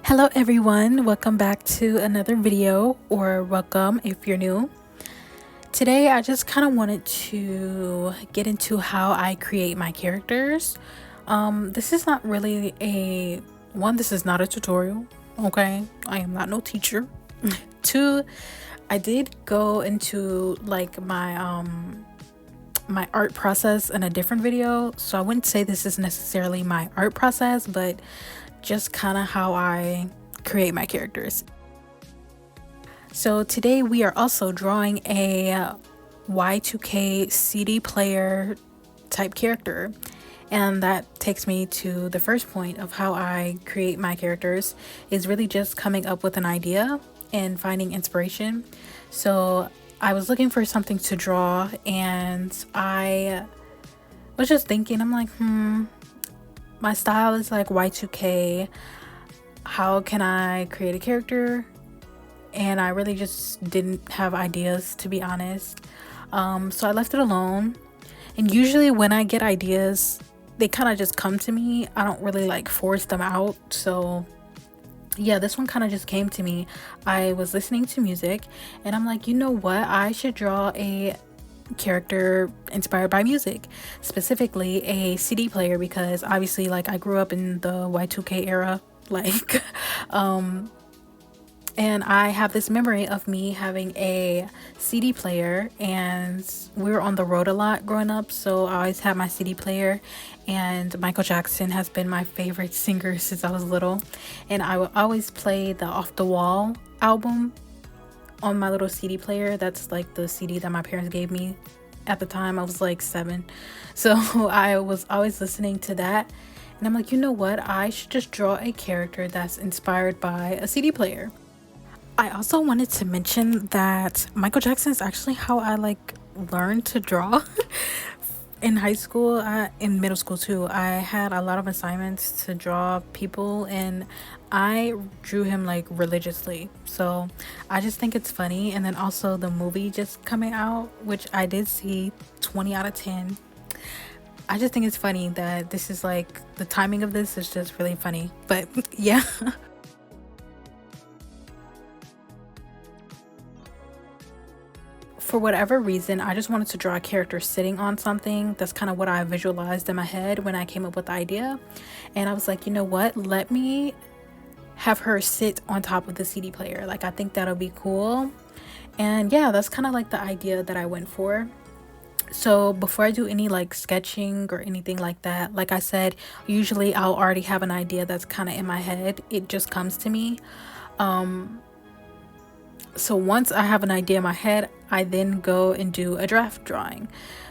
Hello everyone, welcome back to another video, or welcome if you're new. Today I just kind of wanted to get into how I create my characters. This is not really this is not a tutorial, okay? I am not no teacher. Two, I did go into like my art process in a different video, so I wouldn't say this is necessarily my art process, but just kind of how I create my characters. So today we are also drawing a Y2K CD player type character, and that takes me to the first point of how I create my characters is really just coming up with an idea and finding inspiration. So I was looking for something to draw, and I was just thinking, I'm like, my style is like Y2K. How can I create a character? And I really just didn't have ideas, to be honest. So I left it alone. And usually when I get ideas, they kind of just come to me. I don't really like force them out. So yeah, this one kind of just came to me. I was listening to music and I'm like, you know what? I should draw a character inspired by music, specifically a CD player, because obviously like I grew up in the Y2K era, like and I have this memory of me having a CD player, and we were on the road a lot growing up, so I always had my CD player. And Michael Jackson has been my favorite singer since I was little, and I would always play the Off the Wall album on my little CD player. That's like the CD that my parents gave me at the time. I was like 7, so I was always listening to that, and I'm like, you know what, I should just draw a character that's inspired by a CD player. I also wanted to mention that Michael Jackson is actually how I like learned to draw. In high school, in middle school too, I had a lot of assignments to draw people, and I drew him like religiously. So I just think it's funny. And then also the movie just coming out, which I did see, 20 out of 10. I just think it's funny that this is like, the timing of this is just really funny. But yeah. For whatever reason, I just wanted to draw a character sitting on something. That's kind of what I visualized in my head when I came up with the idea. And I was like, you know what? Let me have her sit on top of the CD player. Like, I think that'll be cool. And yeah, that's kind of like the idea that I went for. So before I do any like sketching or anything like that, like I said, usually I'll already have an idea that's kind of in my head. It just comes to me. So once I have an idea in my head, I then go and do a draft drawing,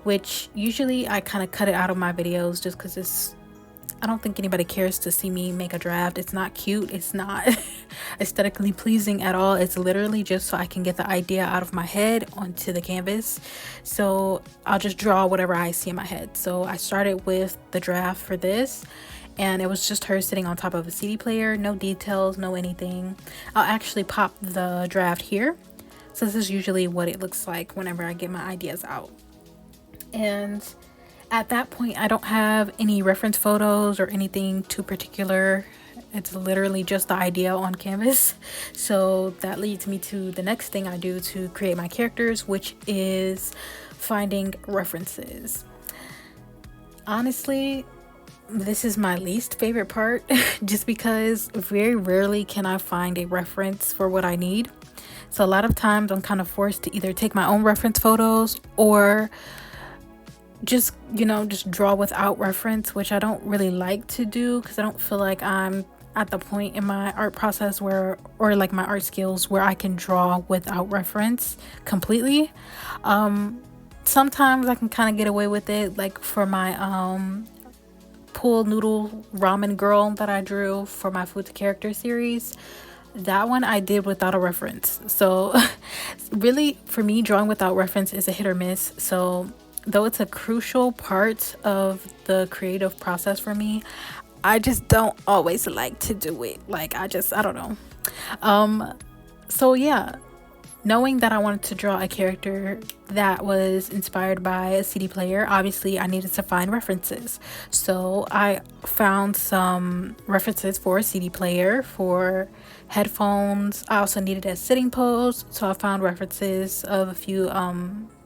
which usually I kind of cut it out of my videos just because I don't think anybody cares to see me make a draft. It's not cute. It's not aesthetically pleasing at all. It's literally just so I can get the idea out of my head onto the canvas. So I'll just draw whatever I see in my head. So I started with the draft for this, and it was just her sitting on top of a CD player, no details, no anything. I'll actually pop the draft here. So this is usually what it looks like whenever I get my ideas out. And at that point, I don't have any reference photos or anything too particular. It's literally just the idea on canvas. So that leads me to the next thing I do to create my characters, which is finding references. Honestly, this is my least favorite part, just because very rarely can I find a reference for what I need. So a lot of times I'm kind of forced to either take my own reference photos or just draw without reference, which I don't really like to do because I don't feel like I'm at the point in my art process or like my art skills where I can draw without reference completely. Sometimes I can kind of get away with it, like for my pool noodle ramen girl that I drew for my food to character series. That one I did without a reference. So really, for me, drawing without reference is a hit or miss. So though it's a crucial part of the creative process for me, I just don't always like to do it. Like I don't know. So yeah, knowing that I wanted to draw a character that was inspired by a CD player, obviously I needed to find references. So I found some references for a CD player, for headphones. I also needed a sitting pose, so I found references of a few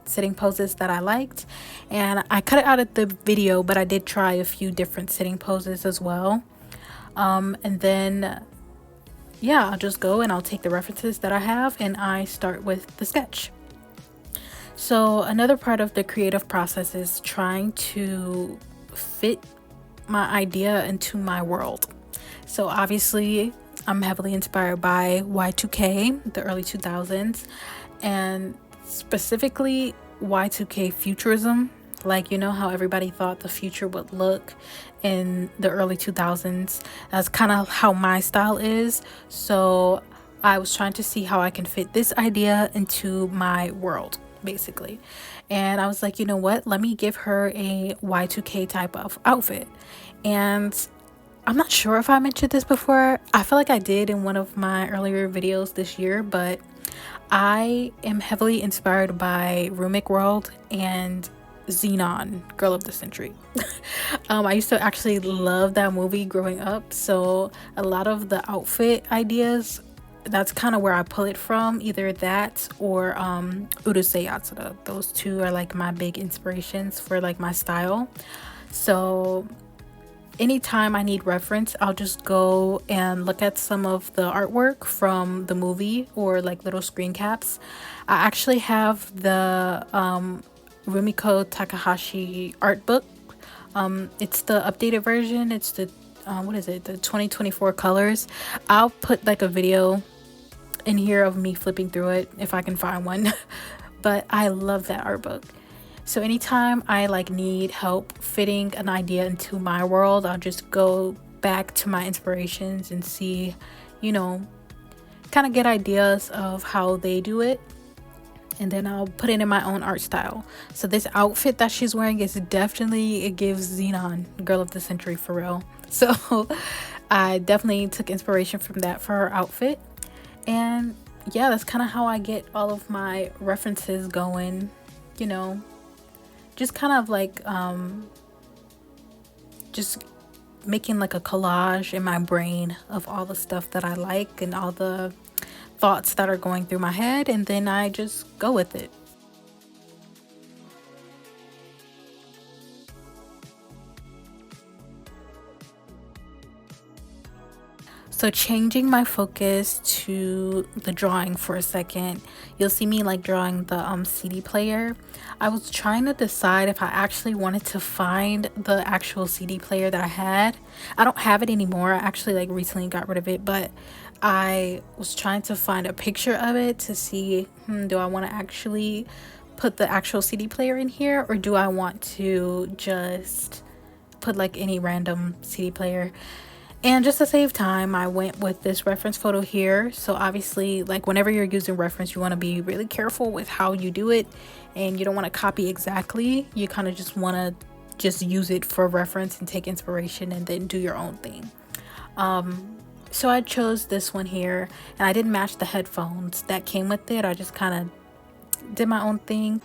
sitting poses that I liked, and I cut it out of the video, but I did try a few different sitting poses as well. And then yeah, I'll just go and I'll take the references that I have and I start with the sketch. So another part of the creative process is trying to fit my idea into my world. So obviously I'm heavily inspired by Y2K, the early 2000s, and specifically Y2K futurism. Like, you know how everybody thought the future would look in the early 2000s? That's kind of how my style is. So I was trying to see how I can fit this idea into my world, basically. And I was like, you know what? Let me give her a Y2K type of outfit. And I'm not sure if I mentioned this before. I feel like I did in one of my earlier videos this year, but I am heavily inspired by Rumic World and Xenon, Girl of the Century. I used to actually love that movie growing up, so a lot of the outfit ideas, that's kind of where I pull it from, either that or Urusei Yatsura. Those two are like my big inspirations for like my style. So anytime I need reference, I'll just go and look at some of the artwork from the movie or like little screen caps. I actually have the Rumiko Takahashi art book. It's the updated version. It's the what is it, the 2024 colors. I'll put like a video in here of me flipping through it if I can find one. But I love that art book. So anytime I like need help fitting an idea into my world, I'll just go back to my inspirations and see, you know, kind of get ideas of how they do it, and then I'll put it in my own art style. So this outfit that she's wearing is definitely, it gives Xenon, Girl of the Century, for real. So I definitely took inspiration from that for her outfit. And yeah, that's kind of how I get all of my references going, you know, just kind of like just making like a collage in my brain of all the stuff that I like and all the thoughts that are going through my head, and then I just go with it. So changing my focus to the drawing for a second, you'll see me like drawing the CD player. I was trying to decide if I actually wanted to find the actual CD player that I had. I don't have it anymore. I actually like recently got rid of it, but I was trying to find a picture of it to see, do I want to actually put the actual CD player in here, or do I want to just put like any random CD player? And just to save time, I went with this reference photo here. So obviously, like whenever you're using reference, you want to be really careful with how you do it, and you don't want to copy exactly. You kind of just want to just use it for reference and take inspiration and then do your own thing. So I chose this one here, and I didn't match the headphones that came with it. I just kind of did my own thing.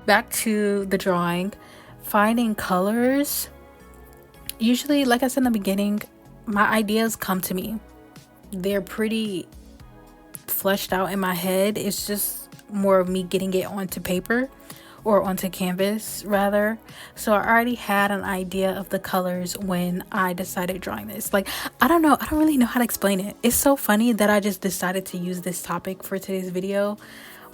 Back to the drawing, finding colors. Usually, like I said in the beginning, my ideas come to me. They're pretty fleshed out in my head. It's just more of me getting it onto paper, or onto canvas rather. So I already had an idea of the colors when I decided drawing this. Like, I don't really know how to explain it. It's so funny that I just decided to use this topic for today's video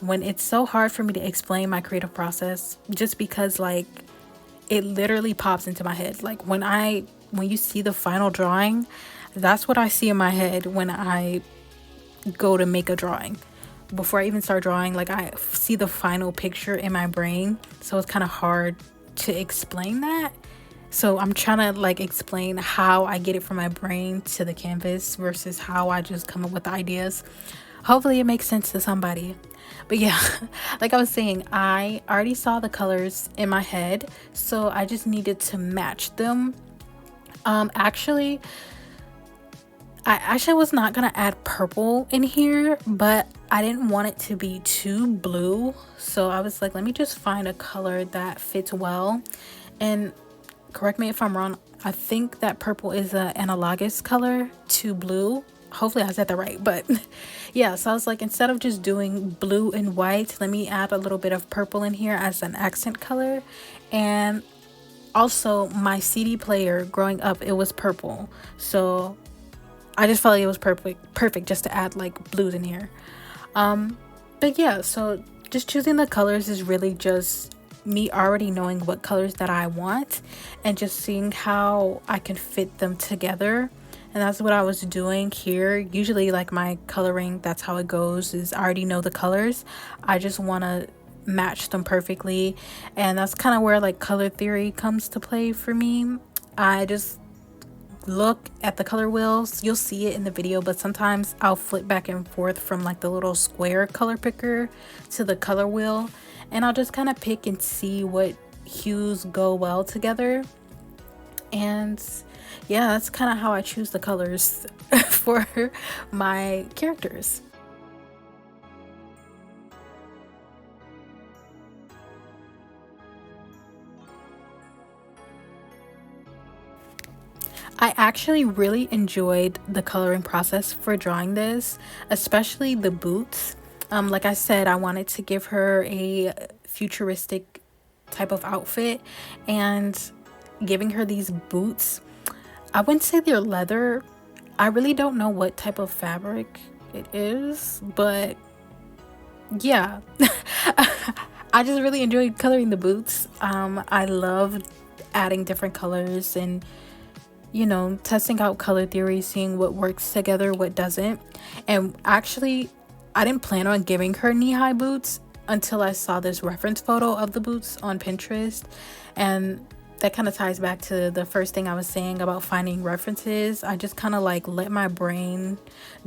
when it's so hard for me to explain my creative process, just because like it literally pops into my head. Like when you see the final drawing, that's what I see in my head when I go to make a drawing. Before I even start drawing, like I see the final picture in my brain. So it's kind of hard to explain that. So I'm trying to like explain how I get it from my brain to the canvas versus how I just come up with the ideas. Hopefully it makes sense to somebody. But yeah, like I was saying, I already saw the colors in my head, so I just needed to match them. Actually, I actually was not gonna add purple in here, but I didn't want it to be too blue. So I was like, let me just find a color that fits well. And correct me if I'm wrong, I think that purple is an analogous color to blue. Hopefully I said that right, but yeah, so I was like, instead of just doing blue and white, let me add a little bit of purple in here as an accent color. And also my CD player growing up, it was purple. So I just felt like it was perfect just to add like blues in here. But yeah, so just choosing the colors is really just me already knowing what colors that I want and just seeing how I can fit them together. And that's what I was doing here. Usually like my coloring, that's how it goes, is I already know the colors. I just want to match them perfectly. And that's kind of where like color theory comes to play for me. I just look at the color wheels. You'll see it in the video, but sometimes I'll flip back and forth from like the little square color picker to the color wheel, and I'll just kind of pick and see what hues go well together. And yeah, that's kind of how I choose the colors for my characters. I actually really enjoyed the coloring process for drawing this, especially the boots. Like I said, I wanted to give her a futuristic type of outfit, and giving her these boots, I wouldn't say they're leather. I really don't know what type of fabric it is, but yeah. I just really enjoyed coloring the boots. I love adding different colors and testing out color theory, seeing what works together, what doesn't. And actually, I didn't plan on giving her knee-high boots until I saw this reference photo of the boots on Pinterest. And that kind of ties back to the first thing I was saying about finding references. I just kind of like let my brain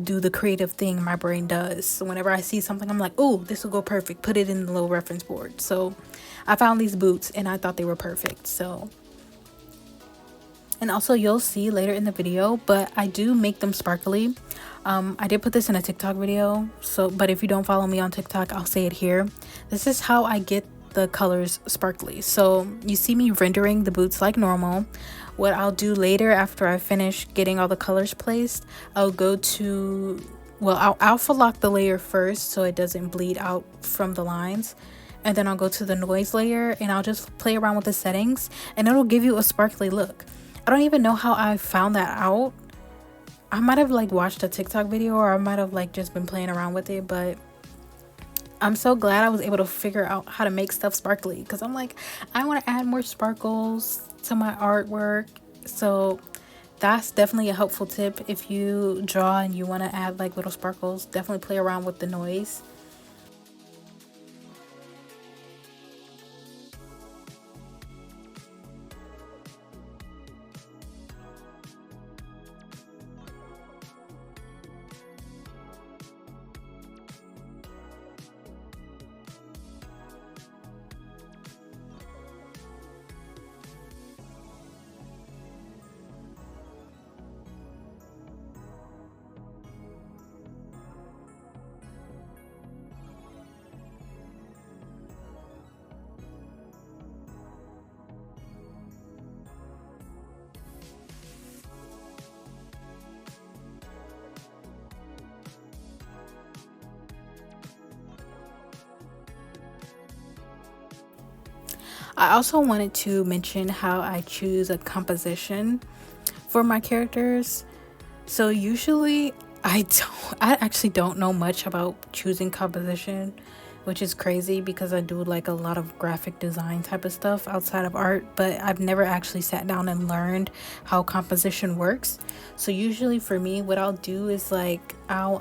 do the creative thing my brain does. So whenever I see something, I'm like, oh, this will go perfect. Put it in the little reference board. So I found these boots and I thought they were perfect. So, and also you'll see later in the video, but I do make them sparkly. I did put this in a TikTok video, but if you don't follow me on TikTok, I'll say it here. This is how I get the colors sparkly. So you see me rendering the boots like normal. What I'll do later after I finish getting all the colors placed, I'll go to, I'll alpha lock the layer first so it doesn't bleed out from the lines. And then I'll go to the noise layer and I'll just play around with the settings and it'll give you a sparkly look. I don't even know how I found that out. I might have like watched a TikTok video or I might have like just been playing around with it, but I'm so glad I was able to figure out how to make stuff sparkly, because I'm like, I want to add more sparkles to my artwork. So that's definitely a helpful tip. If you draw and you want to add like little sparkles, definitely play around with the noise. I also wanted to mention how I choose a composition for my characters. So usually I actually don't know much about choosing composition, which is crazy because I do like a lot of graphic design type of stuff outside of art, but I've never actually sat down and learned how composition works. So usually for me, what I'll do is like I'll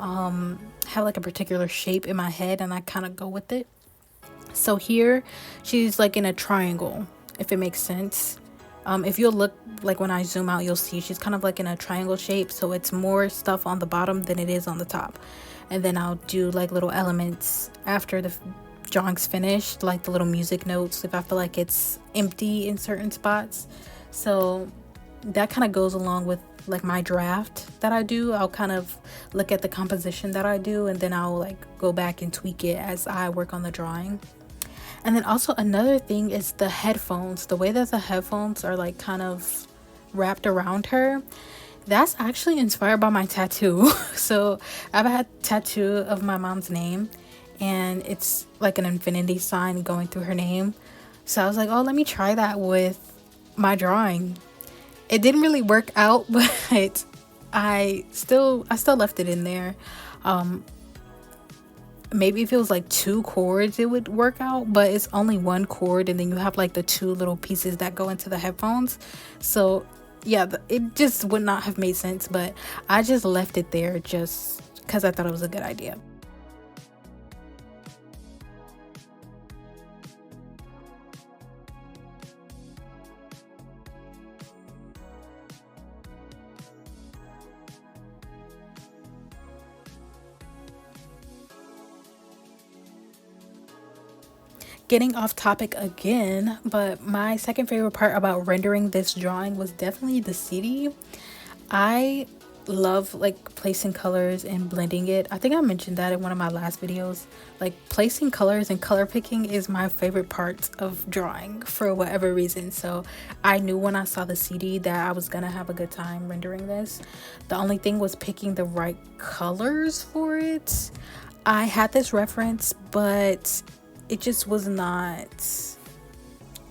have like a particular shape in my head and I kind of go with it. So here she's like in a triangle, if it makes sense. If you'll look, like when I zoom out, you'll see she's kind of like in a triangle shape, so it's more stuff on the bottom than it is on the top. And then I'll do like little elements after the drawing's finished, like the little music notes if I feel like it's empty in certain spots. So that kind of goes along with like my draft that I do. I'll kind of look at the composition that I do, and then I'll like go back and tweak it as I work on the drawing. And then also another thing is the headphones. The way that the headphones are like kind of wrapped around her, that's actually inspired by my tattoo. So I have a tattoo of my mom's name, and it's like an infinity sign going through her name. So I was like, oh, let me try that with my drawing. It didn't really work out, but I still left it in there. Maybe if it was like 2 cords it would work out, but it's only 1 cord, and then you have like the 2 little pieces that go into the headphones. So yeah, it just would not have made sense, but I just left it there just because I thought it was a good idea. Getting off topic again, but my second favorite part about rendering this drawing was definitely the CD. I love like placing colors and blending it. I think I mentioned that in one of my last videos. Like placing colors and color picking is my favorite part of drawing for whatever reason. So I knew when I saw the CD that I was gonna have a good time rendering this. The only thing was picking the right colors for it. I had this reference, but it just was not,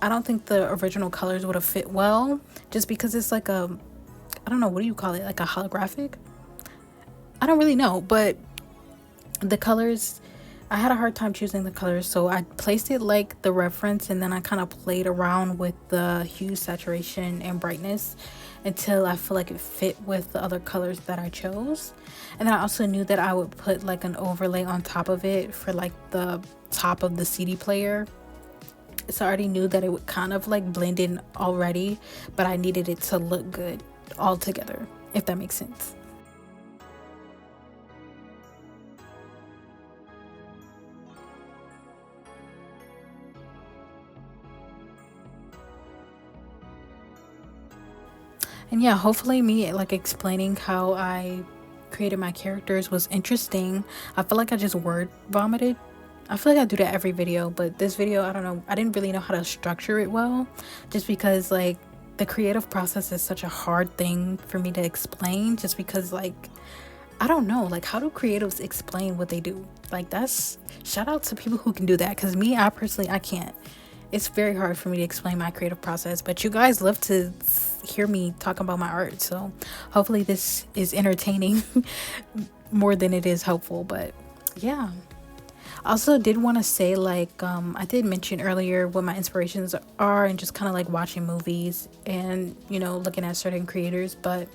I don't think the original colors would have fit well, just because it's like a, I don't know, what do you call it, like a holographic? I don't really know, but the colors, I had a hard time choosing the colors, so I placed it like the reference, and then I kind of played around with the hue, saturation, and brightness until I feel like it fit with the other colors that I chose. And then I also knew that I would put like an overlay on top of it for like the top of the CD player. So I already knew that it would kind of like blend in already, but I needed it to look good all together, if that makes sense. And yeah, hopefully me like explaining how I created my characters was interesting. I feel like I just word vomited. I feel like I do that every video, but this video, I don't know, I didn't really know how to structure it well, just because like the creative process is such a hard thing for me to explain, just because like, I don't know, like how do creatives explain what they do? Like that's, shout out to people who can do that, because me, I personally, I can't. It's very hard for me to explain my creative process, but you guys love to hear me talk about my art, so hopefully this is entertaining more than it is helpful. But yeah, also did want to say, like I did mention earlier what my inspirations are, and just kind of like watching movies and, you know, looking at certain creators, but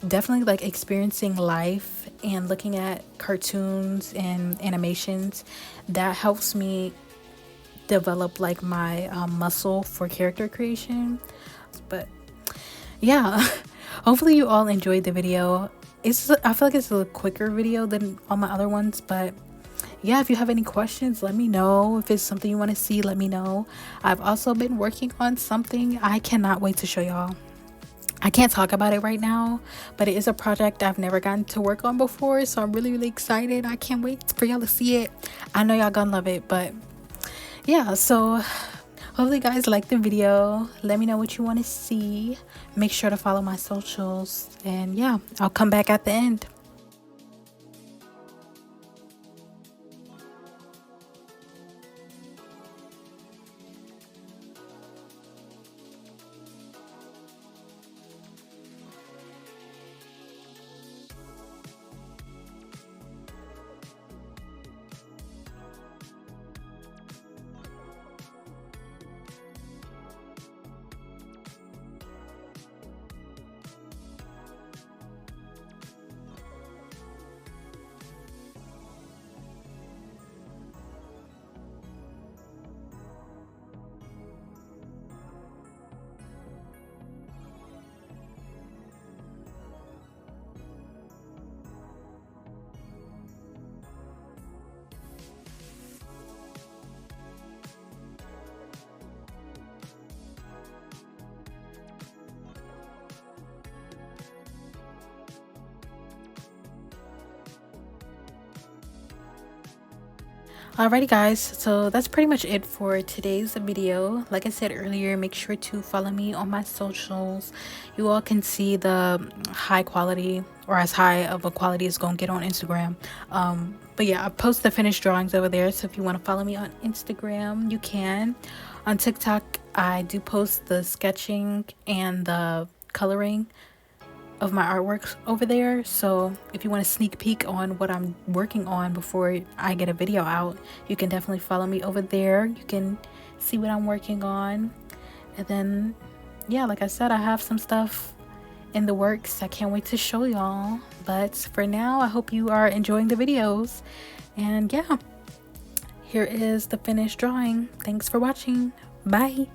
definitely like experiencing life and looking at cartoons and animations, that helps me develop like my muscle for character creation. But yeah, hopefully you all enjoyed the video. I feel like it's a quicker video than all my other ones, but yeah, if you have any questions, let me know. If it's something you want to see, let me know. I've also been working on something I cannot wait to show y'all. I can't talk about it right now, but it is a project I've never gotten to work on before, so I'm really excited. I can't wait for y'all to see it. I know y'all gonna love it. But yeah, so hopefully you guys like the video. Let me know what you want to see. Make sure to follow my socials, and yeah, I'll come back at the end. Alrighty guys, so that's pretty much it for today's video. Like I said earlier, make sure to follow me on my socials. You all can see the high quality, or as high of a quality as gonna get on Instagram. But yeah, I post the finished drawings over there, so if you want to follow me on Instagram, you can. On TikTok, I do post the sketching and the coloring of my artworks over there, so if you want a sneak peek on what I'm working on before I get a video out, you can definitely follow me over there. You can see what I'm working on. And then yeah, like I said, I have some stuff in the works. I can't wait to show y'all, but for now, I hope you are enjoying the videos. And yeah, here is the finished drawing. Thanks for watching. Bye.